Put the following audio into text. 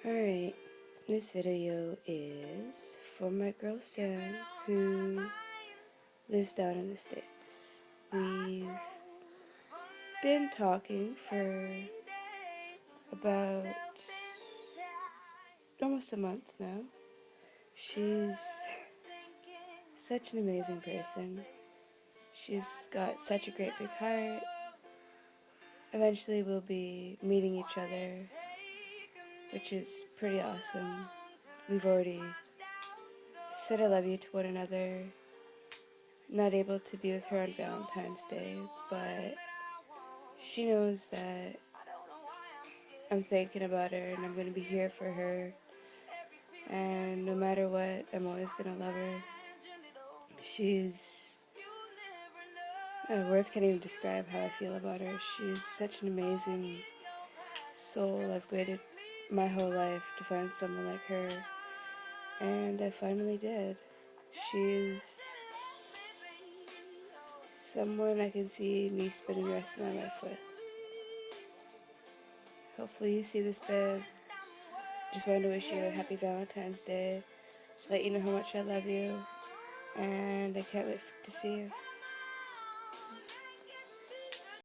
Alright, this video is for my girl Sam, who lives down in the States. We've been talking for about almost a month now. She's such an amazing person. She's got such a great big heart. Eventually we'll be meeting each other, which is pretty awesome. We've already said I love you to one another. Not able to be with her on Valentine's Day, but she knows that I'm thinking about her and I'm going to be here for her. And no matter what, I'm always going to love her. She's... words can't even describe how I feel about her. She's such an amazing soul. I've waited my whole life to find someone like her, and I finally did. She's someone I can see me spending the rest of my life with. Hopefully you see this, babe. Just wanted to wish you a happy Valentine's Day, let you know how much I love you, and I can't wait to see you.